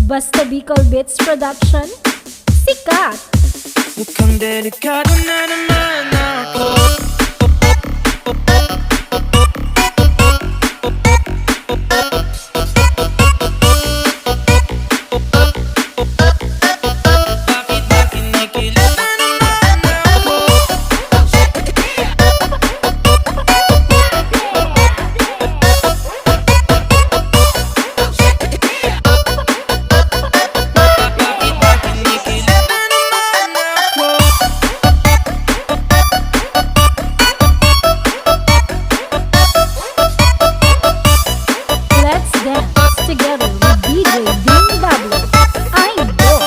Basta Bicol Beats Production, sikat! Mukhang delikado na naman ako. Let's dance together with DJ Dhing Dablou. Idol!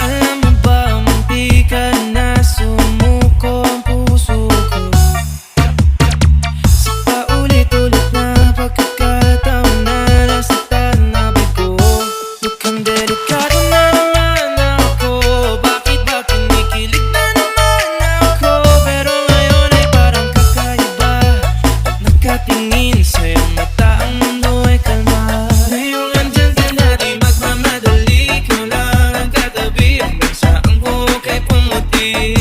Alam mo ba, munti ka na sumuko ang puso ko sa paulit-ulit na pagkakataon na nasaktan na bigo. Mukhang delikado na naman ako. Bakit ba kinikilig na naman ako? Pero ngayon ay parang kakaiba at nakatingin sa iyong mata. Ang mundo ay kalma. Ngayong andyan ka na, di magmamadali. Ikaw lang ang katabi hanggang sa ang buhok ay pumuti.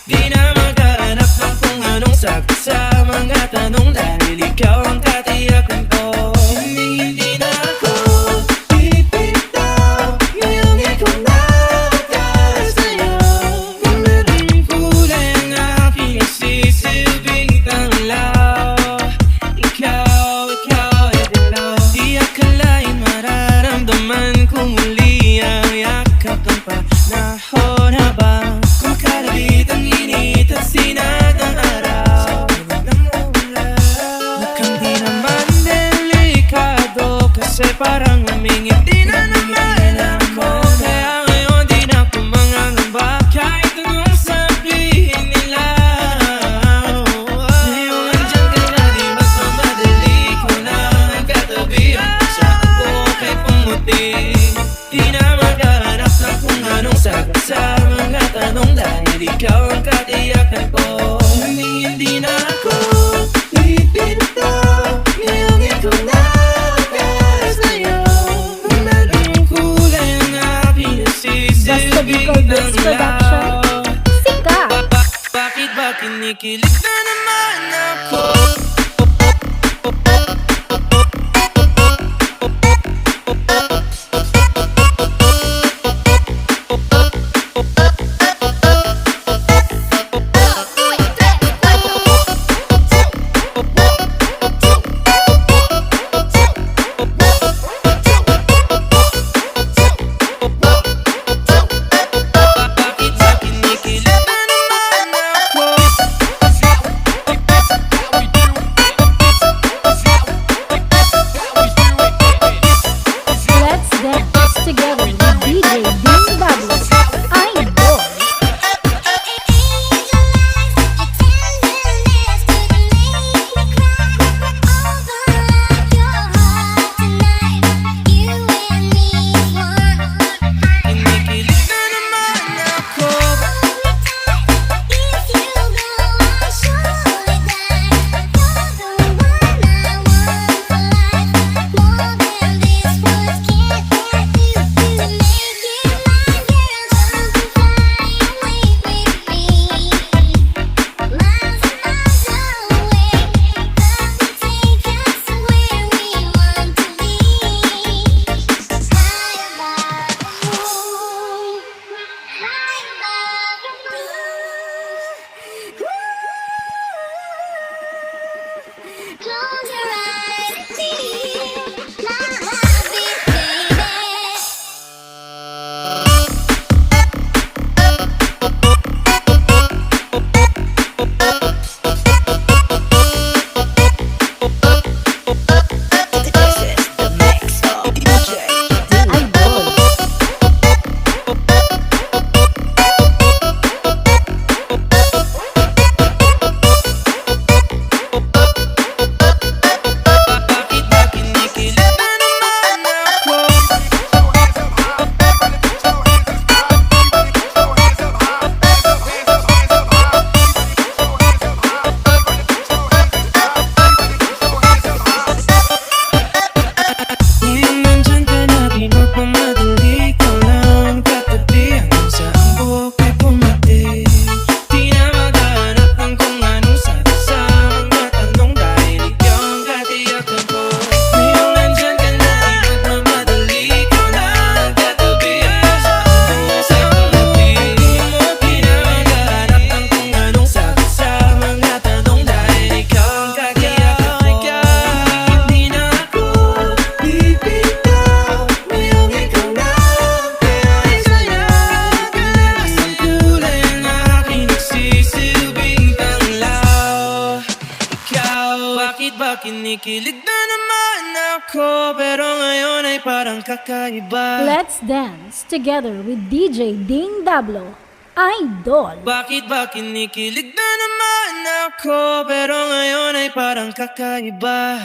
Di na maghahanap ng kung anong sagot sa mga tanong, dahil ikaw ang katiyakan ko. Hindi na ako bibitaw. Ngayong ikaw na sa'yo. Kung merong kulay ang aking nagsisilbing tanglaw, ikaw ay dilaw. Di akalain mararamdaman ko muli ang yakap ng panahon habang kumakalabit ang init at sinag ng araw. Mukhang di naman delikado kasi parang umingiti na naman ako. Kaya ngayon di na ako mangangamba kahit anong sabihin nila. Ngayong andyan ka na, di magmamadali. Ikaw na ang katabi hanggang sa ang buhok ay pumuti. Di na maghahanap ng kung anong sagot sa mga tanong, dahil ikaw ang katiyakan ko. Hindi na ako bibitaw. Ngayong ikaw na sa'yo. Kung merong kulay ang aking Basta Bicol nagsisilbing Beats Production, tanglaw. sikat! Bakit ba kinikilig na naman ako? Bakit ba kinikilig na naman ako? kinikilig na naman ako, pero ngayon ay parang kakaiba. Let's dance together with DJ Dhing Dablou, Idol. Bakit ba kinikilig na naman ako, pero ngayon ay parang kakaiba.